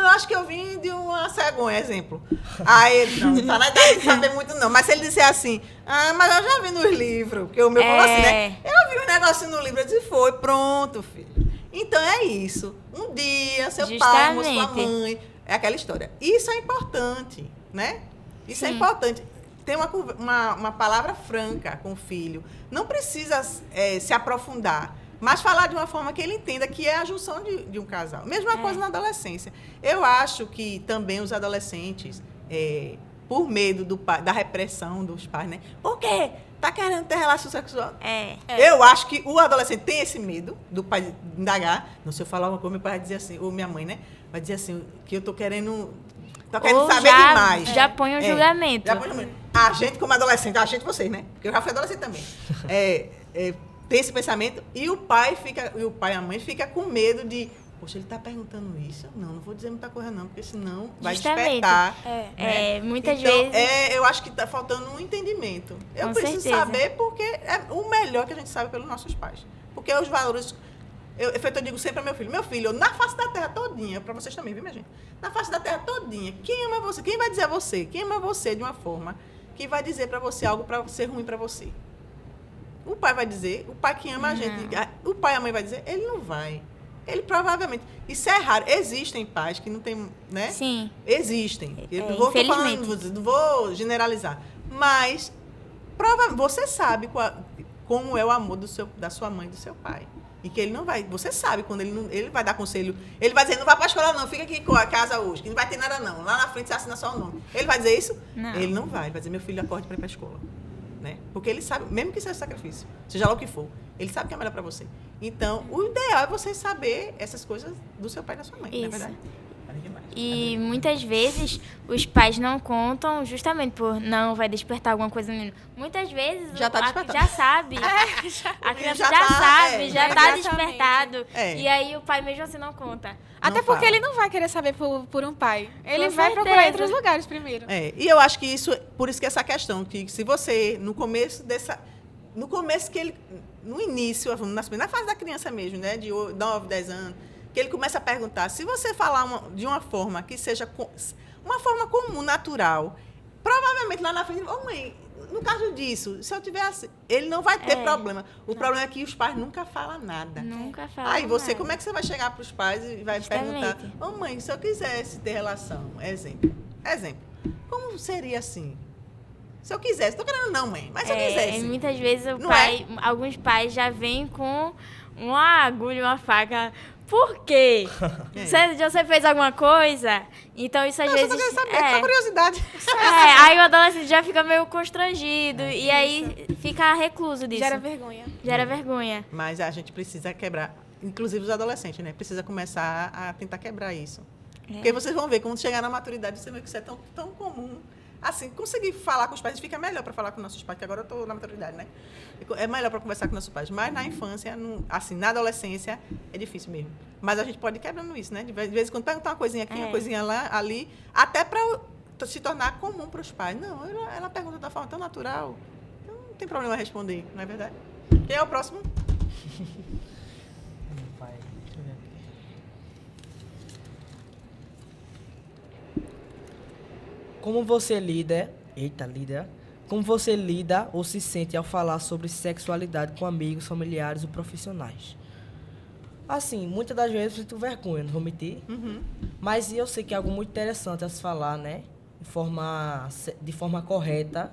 eu acho que eu vim de uma cegonha, exemplo. Aí ele não tá na idade de saber muito não, mas se ele disser assim, mas eu já vi nos livros, porque o meu falou assim, né? Eu vi um negocinho no livro, eu disse, foi, pronto, filho. Então é isso. Um dia, seu pai, sua mãe, é aquela história. Isso é importante, né? Isso é importante. Tem uma palavra franca com o filho. Não precisa se aprofundar, mas falar de uma forma que ele entenda que é a junção de um casal. Mesma coisa na adolescência. Eu acho que também os adolescentes, por medo da repressão dos pais, né? Por quê? Tá querendo ter relação sexual? Eu acho que o adolescente tem esse medo do pai indagar. Não, se eu falar alguma coisa, meu pai vai dizer assim, ou minha mãe, né? Vai dizer assim, que eu tô querendo saber demais. Já põe um julgamento. Já põe um julgamento. A gente, como adolescente, vocês, né? Porque eu já fui adolescente também. Tem esse pensamento e o pai e a mãe fica com medo de, poxa, ele está perguntando isso? Não vou dizer muita coisa não, porque senão vai despertar. Muitas então, vezes. eu acho que está faltando um entendimento. Eu Com preciso certeza. saber porque é o melhor que a gente sabe pelos nossos pais. Porque os valores... Eu digo sempre ao meu filho, na face da terra todinha, para vocês também, viu, minha gente? Na face da terra todinha, quem ama você? Quem vai dizer a você? Quem ama você de uma forma que vai dizer para você algo para ser ruim para você? O pai vai dizer, o pai que ama a gente, o pai e a mãe vai dizer, ele não vai. Ele provavelmente, isso é raro, existem pais que não tem, né? Sim. Existem. Infelizmente. Não vou generalizar, mas você sabe como é o amor da sua mãe e do seu pai. E que ele não vai, você sabe, quando ele vai dar conselho, ele vai dizer, não vai para a escola não, fica aqui em casa hoje, que não vai ter nada não, lá na frente você assina só o nome. Ele vai dizer isso? Não. Ele não vai dizer, meu filho, acorde para ir para a escola. Né? Porque ele sabe, mesmo que seja sacrifício, seja lá o que for, ele sabe que é melhor para você. Então, o ideal é você saber essas coisas do seu pai e da sua mãe, não é verdade? E muitas vezes os pais não contam justamente por não vai despertar alguma coisa no menino. Muitas vezes já tá despertado. Já sabe. A criança já sabe, já tá despertado. E aí o pai mesmo assim não conta. Até porque ele não vai querer saber por um pai. Ele vai procurar em outros lugares primeiro. E eu acho que isso, por isso que essa questão, que se você, no início, na fase da criança mesmo, né, de 9, 10 anos, que ele começa a perguntar, se você falar de uma forma que seja uma forma comum, natural, provavelmente lá na frente, mãe, no caso disso, se eu tivesse, ele não vai ter problema. O problema é que os pais nunca falam nada. Nunca falam Aí você, nada. Como é que você vai chegar para os pais e vai perguntar, mãe, se eu quisesse ter relação, exemplo, como seria assim? Se eu quisesse, tô querendo não, mãe, mas se eu quisesse. Muitas vezes alguns pais já vêm com uma agulha, uma faca. Por quê? Você fez alguma coisa? Então isso às vezes... Eu só queria saber, só curiosidade. Aí o adolescente já fica meio constrangido. E aí fica recluso disso. Gera vergonha. Mas a gente precisa quebrar, inclusive os adolescentes, né? Precisa começar a tentar quebrar isso. Porque vocês vão ver, quando chegar na maturidade, você vê que isso é tão comum. assim, conseguir falar com os pais. A gente fica melhor para falar com nossos pais, que agora eu estou na maturidade, né? É melhor para conversar com nossos pais. Mas na infância, assim, na adolescência, é difícil mesmo. Mas a gente pode ir quebrando isso, né? De vez em quando perguntar uma coisinha aqui, uma coisinha lá, ali, até para se tornar comum para os pais. Não, ela pergunta da forma tão natural, então não tem problema responder, não é verdade? Quem é o próximo? Pai, deixa eu ver aqui. Como você lida, como você lida ou se sente ao falar sobre sexualidade com amigos, familiares ou profissionais? Assim, muitas das vezes eu sinto vergonha, não vou mentir. Mas eu sei que é algo muito interessante a se falar, né? De forma correta,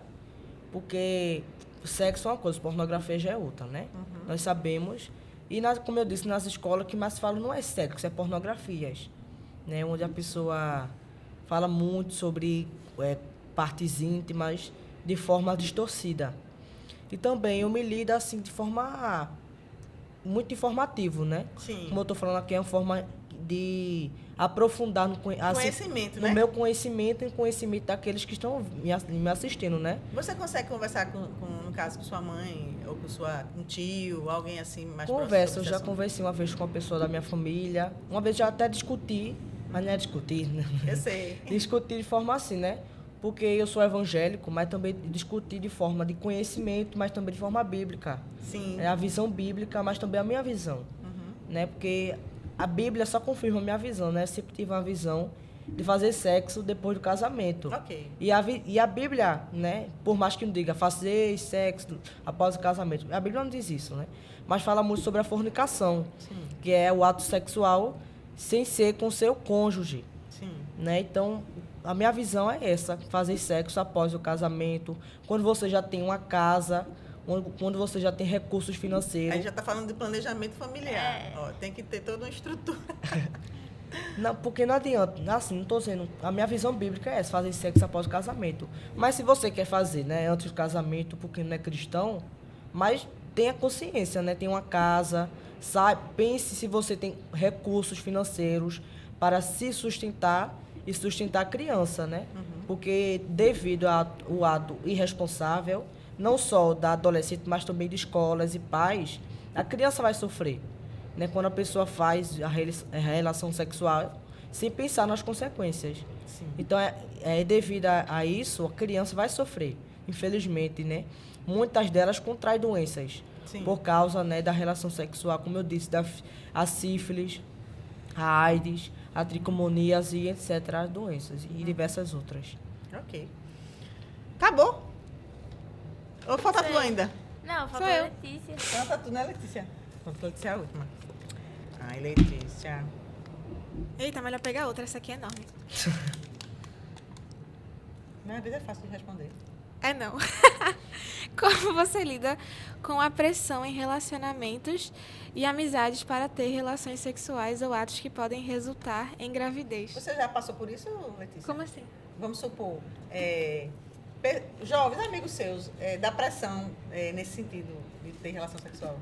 porque o sexo é uma coisa, pornografia já é outra, né? Nós sabemos. E, como eu disse, nas escolas, o que mais falam não é sexo, é pornografias. Né? Onde a pessoa fala muito sobre partes íntimas de forma distorcida. E também eu me lido assim de forma muito informativo, né? Sim. Como eu estou falando aqui, é uma forma de aprofundar conhecimento, no né? meu conhecimento e no conhecimento daqueles que estão me assistindo, né? Você consegue conversar no caso, com sua mãe, ou com um tio, alguém assim mais próximo? Conversa, eu já conversei uma vez com uma pessoa da minha família, uma vez já até discuti, mas não é discutir, né? Eu sei. Discutir de forma assim, né? Porque eu sou evangélico, mas também discutir de forma de conhecimento, mas também de forma bíblica. Sim. É a visão bíblica, mas também a minha visão. Né? Porque a Bíblia só confirma a minha visão, né? Eu sempre tive uma visão de fazer sexo depois do casamento. Ok. E a Bíblia, né? Por mais que não diga fazer sexo após o casamento, a Bíblia não diz isso, né? Mas fala muito sobre a fornicação, que é o ato sexual sem ser com seu cônjuge. Sim. Né? Então, a minha visão é essa, fazer sexo após o casamento, quando você já tem uma casa, quando você já tem recursos financeiros. A gente já está falando de planejamento familiar. Ó, tem que ter toda uma estrutura. Não, porque não adianta, assim, não estou dizendo, a minha visão bíblica é essa, fazer sexo após o casamento. Mas se você quer fazer, né, antes do casamento, porque não é cristão, mas tenha consciência, né, tem uma casa, sabe, pense se você tem recursos financeiros para se sustentar e sustentar a criança, né? Porque devido ao ato irresponsável, não só da adolescente, mas também de escolas e pais, a criança vai sofrer. Né? Quando a pessoa faz a relação sexual sem pensar nas consequências. Sim. Então, devido a isso, a criança vai sofrer, infelizmente, né? Muitas delas contraem doenças. Sim. Por causa, né, da relação sexual, como eu disse, a sífilis, a AIDS, a tricomoníase, etc., as doenças e diversas outras. Ok. Acabou? Ou falta tu ainda? Não, faltou Sou eu. Letícia. Falta tu, né, Letícia? Falta Letícia é a última. Ai, Letícia. Eita, melhor pegar outra, essa aqui é enorme. Não, às vezes é fácil de responder. É não. Como você lida com a pressão em relacionamentos e amizades para ter relações sexuais ou atos que podem resultar em gravidez? Você já passou por isso, Letícia? Como assim? Vamos supor, jovens amigos seus, da pressão nesse sentido de ter relação sexual.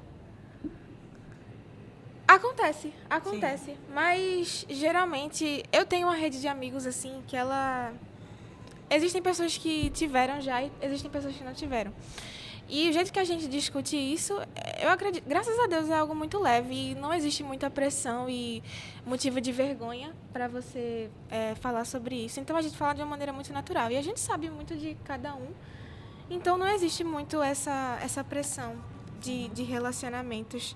Acontece. Mas, geralmente, eu tenho uma rede de amigos, assim, que ela... Existem pessoas que tiveram já e existem pessoas que não tiveram. E o jeito que a gente discute isso, eu acredito, graças a Deus, é algo muito leve e não existe muita pressão e motivo de vergonha para você falar sobre isso. Então, a gente fala de uma maneira muito natural. E a gente sabe muito de cada um. Então, não existe muito essa pressão de relacionamentos.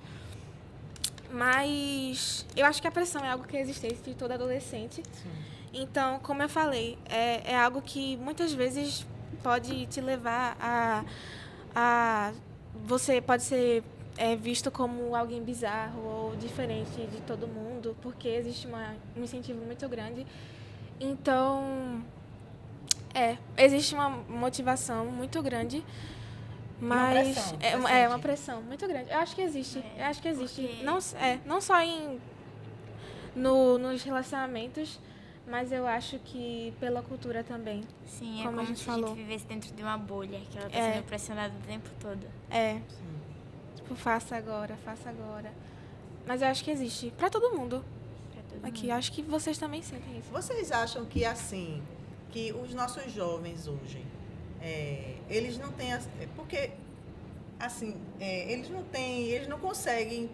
Mas eu acho que a pressão é algo que existe de todo adolescente. Sim. Então, como eu falei, é algo que muitas vezes pode te levar a você pode ser visto como alguém bizarro ou diferente de todo mundo, porque existe um incentivo muito grande. Então, existe uma motivação muito grande. Mas uma pressão muito grande. Eu acho que existe. Porque... Não só nos relacionamentos, mas eu acho que pela cultura também. Sim, como é a como gente se falou. a gente vivesse dentro de uma bolha, que ela está sendo pressionada o tempo todo. Tipo, faça agora. Mas eu acho que existe. Pra todo mundo. Pra todo Aqui, mundo. acho que vocês também sentem isso. Vocês acham que, assim, que os nossos jovens hoje, eles não têm... Porque, assim, eles não conseguem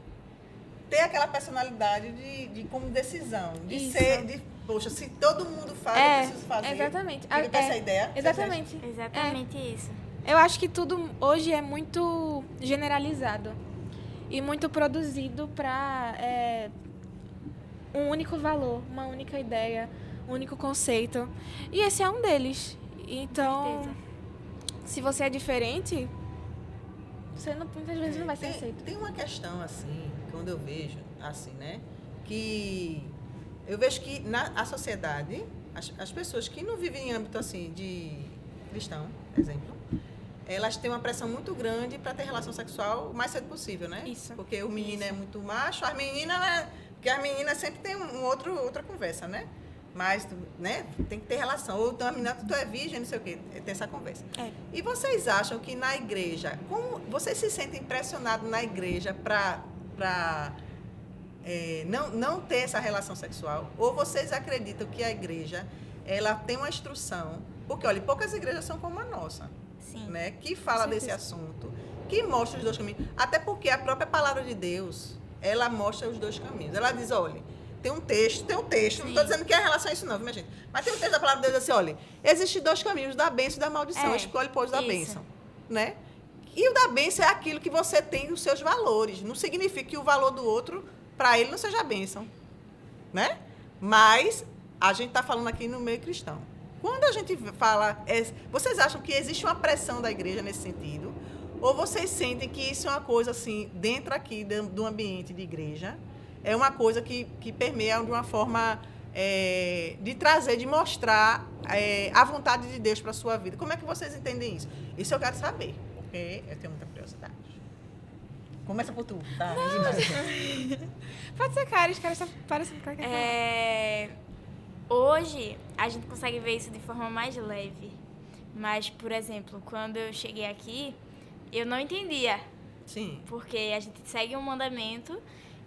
ter aquela personalidade de como decisão, de Isso. ser... poxa, se todo mundo faz, eu preciso fazer. Exatamente. Fica com essa ideia? Exatamente. Exatamente isso. Eu acho que tudo hoje é muito generalizado e muito produzido para um único valor, uma única ideia, um único conceito. E esse é um deles. Então, certeza. se você é diferente, você muitas vezes não vai ser aceito. Tem uma questão, assim, quando eu vejo, assim, né? Que eu vejo que a sociedade, as pessoas que não vivem em âmbito, assim, de cristão, por exemplo, elas têm uma pressão muito grande para ter relação sexual o mais cedo possível, né? Isso. Porque o menino é muito macho, as meninas, né? Porque as meninas sempre tem outra conversa, né? Mas, né? Tem que ter relação. Ou então a menina, tu é virgem, não sei o quê. Tem essa conversa. E vocês acham que na igreja, como vocês se sentem pressionados na igreja para não ter essa relação sexual? Ou vocês acreditam que a igreja, ela tem uma instrução? Porque, olha, poucas igrejas são como a nossa. Sim. Né, que fala desse assunto, que mostra os dois caminhos. Até porque a própria palavra de Deus, ela mostra os dois caminhos. Ela diz, olha, tem um texto, não estou dizendo que é em relação a isso não, viu, minha gente? Mas tem um texto da palavra de Deus assim, olha, existem dois caminhos, da bênção e da maldição. Escolhe, pois, da bênção. Né? E o da bênção é aquilo que você tem nos seus valores. Não significa que o valor do outro, para ele, não seja a bênção. Né? Mas a gente está falando aqui no meio cristão. Quando a gente fala, vocês acham que existe uma pressão da igreja nesse sentido? Ou vocês sentem que isso é uma coisa, assim, dentro aqui do ambiente de igreja, é uma coisa que permeia de uma forma de trazer, de mostrar a vontade de Deus para a sua vida? Como é que vocês entendem isso? Isso eu quero saber, porque eu tenho muita curiosidade. Começa por tu, tá? Pode ser, cara, os caras estão parecendo que Hoje, a gente consegue ver isso de forma mais leve. Mas, por exemplo, quando eu cheguei aqui, eu não entendia. Sim. Porque a gente segue um mandamento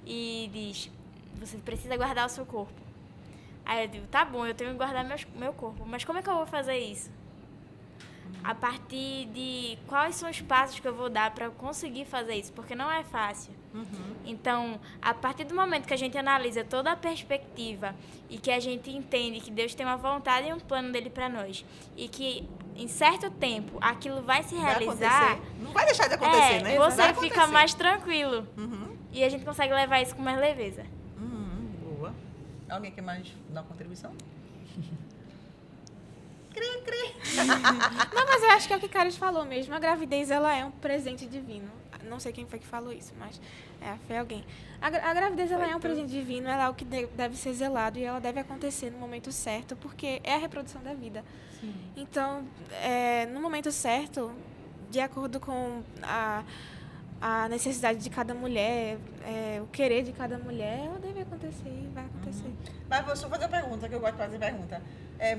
e diz, você precisa guardar o seu corpo. Aí eu digo, tá bom, eu tenho que guardar meu corpo. Mas como é que eu vou fazer isso? A partir de quais são os passos que eu vou dar para conseguir fazer isso? Porque não é fácil. Então, a partir do momento que a gente analisa toda a perspectiva e que a gente entende que Deus tem uma vontade e um plano dele para nós, e que em certo tempo aquilo vai se realizar, não vai deixar de acontecer, né? Você fica mais tranquilo. E a gente consegue levar isso com mais leveza. Boa. Alguém quer mais dar uma contribuição? Não, mas eu acho que é o que Caris falou mesmo. A gravidez, ela é um presente divino. Não sei quem foi que falou isso, mas foi alguém. A gravidez, ela é um presente divino, ela é o que deve ser zelado e ela deve acontecer no momento certo, porque é a reprodução da vida. Sim. Então, no momento certo, de acordo com a necessidade de cada mulher, o querer de cada mulher, ela deve acontecer e vai acontecer. Mas deixa eu fazer uma pergunta, que eu gosto de fazer pergunta.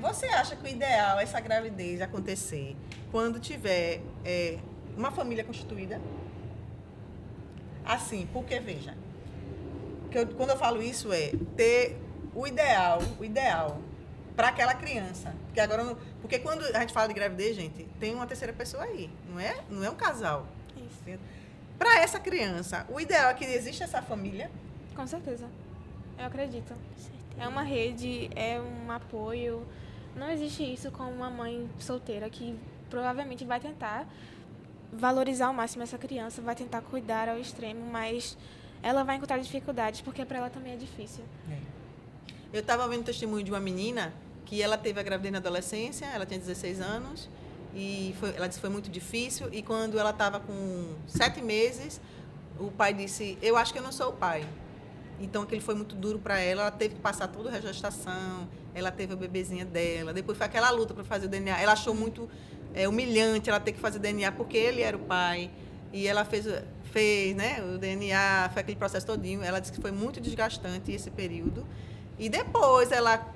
Você acha que o ideal é essa gravidez acontecer quando tiver uma família constituída? Assim, porque, veja, quando eu falo isso ter o ideal para aquela criança. Porque quando a gente fala de gravidez, gente, tem uma terceira pessoa aí, não é um casal. Isso. Para essa criança, o ideal é que exista essa família. Com certeza. Eu acredito. É uma rede, é um apoio. Não existe isso com uma mãe solteira que provavelmente vai tentar valorizar ao máximo essa criança, vai tentar cuidar ao extremo, mas ela vai encontrar dificuldades, porque para ela também é difícil. Eu estava vendo o testemunho de uma menina que ela teve a gravidez na adolescência, ela tinha 16 anos, e ela disse que foi muito difícil, e quando ela estava com 7 meses, o pai disse, eu acho que eu não sou o pai. Então, aquilo foi muito duro para ela, ela teve que passar todo o resto da gestação, ela teve a bebezinha dela, depois foi aquela luta para fazer o DNA, ela achou muito humilhante ela ter que fazer DNA, porque ele era o pai, e ela fez né, o DNA, foi aquele processo todinho, ela disse que foi muito desgastante esse período, e depois ela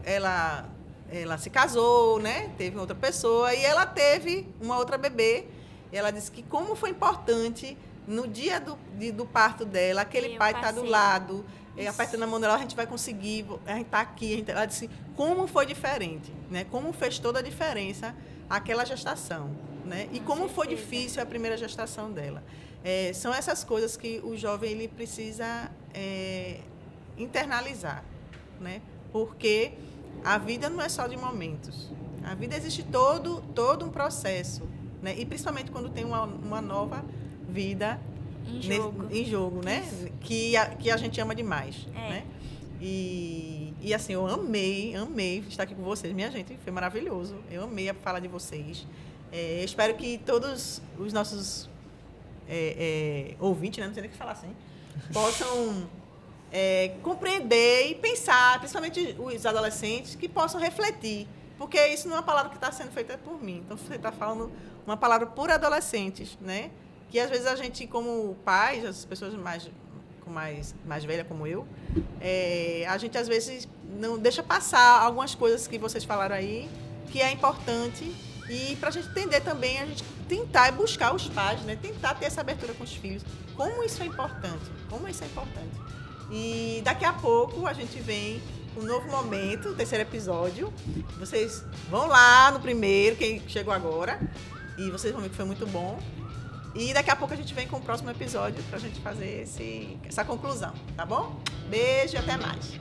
se casou, né, teve outra pessoa, e ela teve uma outra bebê, e ela disse que como foi importante no dia do parto dela, aquele Eu pai está do passei. lado, apertando a mão dela, a gente vai conseguir, a gente está aqui. Ela disse como foi diferente, né? Como fez toda a diferença aquela gestação, né? E Com como foi certeza. difícil a primeira gestação dela. São essas coisas que o jovem ele precisa internalizar, né? Porque a vida não é só de momentos. A vida existe todo um processo, né? E principalmente quando tem uma nova vida em jogo, né? Que a gente ama demais, né? E assim, eu amei estar aqui com vocês. Minha gente, foi maravilhoso. Eu amei a fala de vocês. Eu espero que todos os nossos ouvintes, né? Não sei nem o que falar assim, possam compreender e pensar, principalmente os adolescentes, que possam refletir. Porque isso não é uma palavra que está sendo feita por mim. Então, você está falando uma palavra por adolescentes, né? Que às vezes a gente, como pais, as pessoas mais velhas como eu, a gente às vezes não deixa passar algumas coisas que vocês falaram aí, que é importante. E para a gente entender também, a gente tentar buscar os pais, né? Tentar ter essa abertura com os filhos. Como isso é importante. E daqui a pouco a gente vem um novo momento, o 3º episódio. Vocês vão lá no primeiro, quem chegou agora, e vocês vão ver que foi muito bom. E daqui a pouco a gente vem com o próximo episódio pra gente fazer essa conclusão, tá bom? Beijo e até mais.